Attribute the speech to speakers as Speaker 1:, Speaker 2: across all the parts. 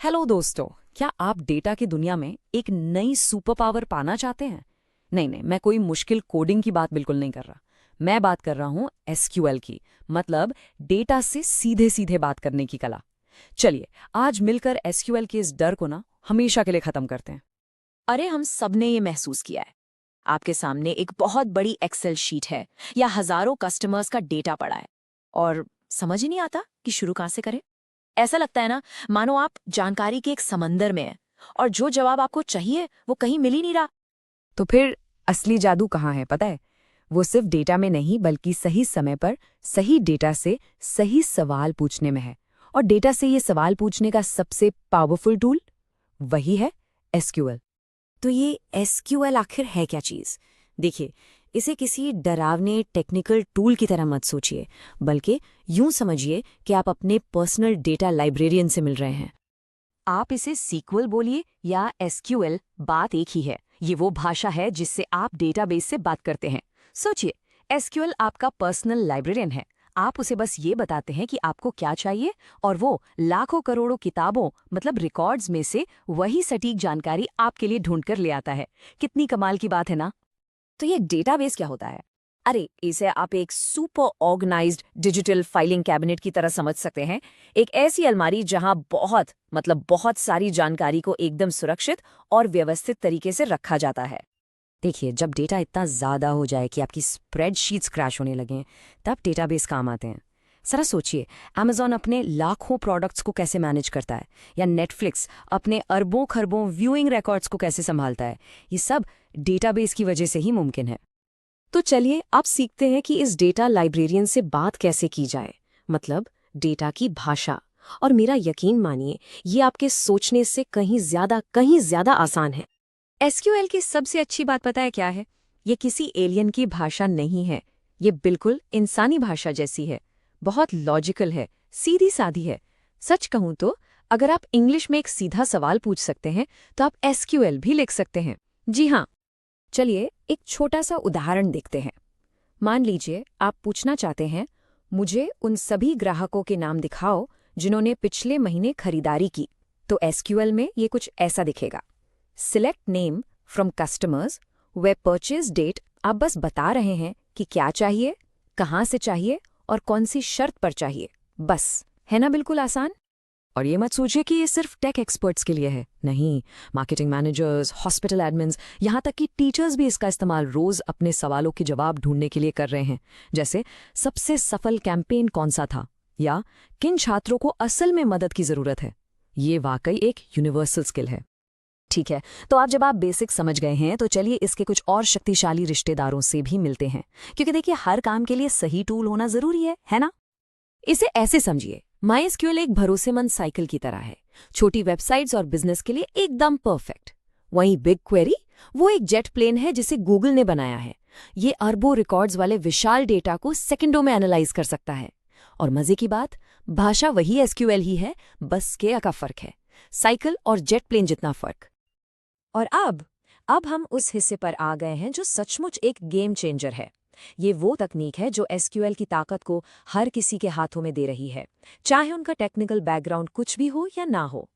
Speaker 1: Hello दोस्तों, क्या आप डेटा की दुनिया में एक नई सुपर पावर पाना चाहते हैं? नहीं नहीं, मैं कोई मुश्किल कोडिंग की बात बिल्कुल नहीं कर रहा। मैं बात कर रहा हूँ एसक्यूएल की, मतलब डेटा से सीधे सीधे बात करने की कला। चलिए आज मिलकर एसक्यूएल के इस डर को ना हमेशा के लिए खत्म करते हैं।
Speaker 2: अरे हम सबने ये महसूस किया है। आपके सामने एक बहुत बड़ी एक्सेल शीट है या हजारों कस्टमर्स का डेटा पड़ा है और समझ ही नहीं आता कि शुरू कहाँ से करें। ऐसा लगता है ना, मानो आप जानकारी के एक समंदर में हैं और जो जवाब आपको चाहिए वो कहीं मिल ही नहीं रहा।
Speaker 1: तो फिर असली जादू कहाँ है पता है? वो सिर्फ डेटा में नहीं बल्कि सही समय पर सही डेटा से सही सवाल पूछने में है। और डेटा से ये सवाल पूछने का सबसे पावरफुल टूल वही है एसक्यूएल।
Speaker 2: तो ये एसक्यूएल आखिर है क्या चीज? देखिए, इसे किसी डरावने टेक्निकल टूल की तरह मत सोचिए, बल्कि यूं समझिए कि आप अपने पर्सनल डेटा लाइब्रेरियन से मिल रहे हैं। आप इसे सीक्वल बोलिए या एसक्यूएल, बात एक ही है। ये वो भाषा है जिससे आप डेटाबेस से बात करते हैं। सोचिए, एसक्यूएल आपका पर्सनल लाइब्रेरियन है। आप उसे बस ये बताते हैं कि आपको क्या चाहिए और वो लाखों करोड़ों किताबों मतलब रिकॉर्ड्स में से वही सटीक जानकारी आपके लिए ढूंढ कर ले आता है। कितनी कमाल की बात है ना? तो ये डेटाबेस क्या होता है? अरे, इसे आप एक super organized digital filing cabinet की तरह समझ सकते हैं। एक ऐसी अलमारी जहां बहुत सारी जानकारी को एकदम सुरक्षित और व्यवस्थित तरीके से रखा जाता है। देखिए, जब डेटा इतना ज़्यादा हो जाए कि आपकी स्प्रेडशीट्स क्रैश होने लगें, तब डेटाबेस काम आते हैं। जरा सोचिए, अमेज़ॉन अपने लाखों प्रोडक्ट्स को कैसे मैनेज करता है, या नेटफ्लिक्स अपने अरबों खरबों व्यूइंग रिकॉर्ड्स को कैसे संभालता है। ये सब डेटाबेस की वजह से ही मुमकिन है। तो चलिए अब सीखते हैं कि इस डेटा लाइब्रेरियन से बात कैसे की जाए, मतलब डेटा की भाषा। और मेरा यकीन मानिए, ये आपके सोचने से कहीं ज्यादा आसान है। एसक्यूएल की सबसे अच्छी बात पता है क्या है? ये किसी एलियन की भाषा नहीं है। ये बिल्कुल इंसानी भाषा जैसी है। बहुत लॉजिकल है, सीधी सादी है। सच कहूं तो अगर आप इंग्लिश में एक सीधा सवाल पूछ सकते हैं तो आप एसक्यूएल भी लिख सकते हैं। जी हाँ। चलिए एक छोटा सा उदाहरण देखते हैं। मान लीजिए आप पूछना चाहते हैं, मुझे उन सभी ग्राहकों के नाम दिखाओ जिन्होंने पिछले महीने खरीदारी की। तो एसक्यूएल में ये कुछ ऐसा दिखेगा। Select name from customers where purchase date. आप बस बता रहे हैं कि क्या चाहिए, कहाँ से चाहिए और कौन सी शर्त पर चाहिए। बस, है ना बिल्कुल आसान। और ये मत सोचिए कि ये सिर्फ टेक एक्सपर्ट्स के लिए है। नहीं, मार्केटिंग मैनेजर्स, हॉस्पिटल एडमिन्स, यहाँ तक कि टीचर्स भी इसका इस्तेमाल रोज अपने सवालों के जवाब ढूंढने के लिए कर रहे हैं। जैसे सबसे सफल कैंपेन कौन सा था, या किन छात्रों को असल में मदद की जरूरत है। ये वाकई एक यूनिवर्सल स्किल है। ठीक है, तो आप जब आप बेसिक समझ गए हैं तो चलिए इसके कुछ और शक्तिशाली रिश्तेदारों से भी मिलते हैं। क्योंकि देखिए, हर काम के लिए सही टूल होना जरूरी है ना? इसे ऐसे समझिए, MySQL एक भरोसेमंद साइकिल की तरह है। छोटी वेबसाइट्स और बिजनेस के लिए एकदम परफेक्ट। वहीं बिग क्वेरी, वो एक जेट प्लेन है जिसे गूगल ने बनाया है। ये अरबों रिकॉर्ड्स वाले विशाल डेटा को सेकंडों में एनालाइज कर सकता है। और मजे की बात, भाषा वही एसक्यूएल ही है, बस के का फर्क है। साइकिल और जेट प्लेन जितना फर्क। और अब हम उस हिस्से पर आ गए हैं जो सचमुच एक गेम चेंजर है। ये वो तकनीक है जो एसक्यूएल की ताकत को हर किसी के हाथों में दे रही है, चाहे उनका टेक्निकल बैकग्राउंड कुछ भी हो या ना हो।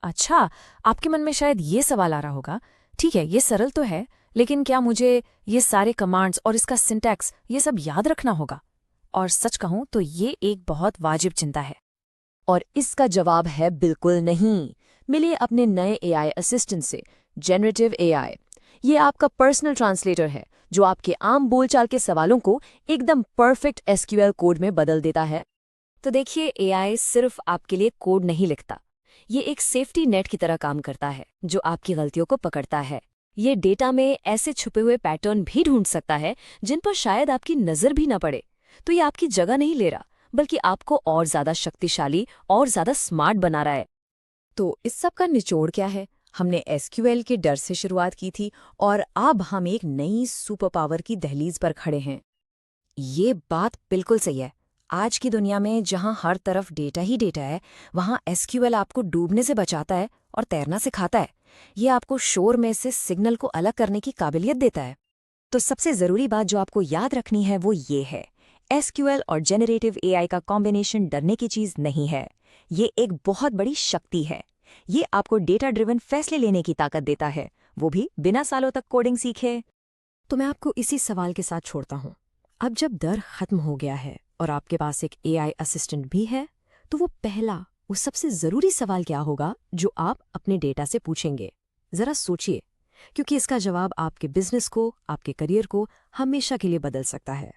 Speaker 1: अच्छा, आपके मन में शायद ये सवाल आ रहा होगा, ठीक है ये सरल तो है, लेकिन क्या मुझे ये सारे कमांड्स और इसका सिंटैक्स ये सब याद रखना होगा? और सच कहूं तो ये एक बहुत वाजिब चिंता है।
Speaker 2: और इसका जवाब है बिल्कुल नहीं। मिलिए अपने नए एआई असिस्टेंट से, जेनरेटिव एआई। ये आपका पर्सनल ट्रांसलेटर है जो आपके आम बोलचाल के सवालों को एकदम परफेक्ट एसक्यूएल कोड में बदल देता है। तो देखिए, एआई सिर्फ आपके लिए कोड नहीं लिखता। ये एक सेफ्टी नेट की तरह काम करता है जो आपकी गलतियों को पकड़ता है। ये डेटा में ऐसे छुपे हुए पैटर्न भी ढूंढ सकता है जिन पर शायद आपकी नजर भी न पड़े। तो ये आपकी जगह नहीं ले रहा, बल्कि आपको और ज्यादा शक्तिशाली और ज्यादा स्मार्ट बना रहा है। तो इस सब का निचोड़ क्या है? हमने एसक्यूएल के डर से शुरुआत की थी और अब हम एक नई सुपर पावर की दहलीज पर खड़े हैं। ये बात बिल्कुल सही है। आज की दुनिया में जहां हर तरफ डेटा ही डेटा है, वहां एसक्यूएल आपको डूबने से बचाता है और तैरना सिखाता है। ये आपको शोर में से सिग्नल को अलग करने की काबिलियत देता है। तो सबसे जरूरी बात जो आपको याद रखनी है वो ये है, एसक्यूएल और जेनरेटिव एआई का कॉम्बिनेशन डरने की चीज नहीं है। ये एक बहुत बड़ी शक्ति है।
Speaker 3: ये आपको डेटा ड्रिवन फैसले लेने की ताकत देता है, वो भी बिना सालों तक कोडिंग सीखे।
Speaker 2: तो मैं आपको इसी सवाल के साथ छोड़ता हूँ। अब जब डर खत्म हो गया है और आपके पास एक AI असिस्टेंट भी है, तो वो सबसे ज़रूरी सवाल क्या होगा जो आप अपने डेटा से पूछेंगे? ज़रा सोचिए, क्योंकि इसका जवाब आपके बिजनेस को, आपके करियर को हमेशा के लिए बदल सकता है।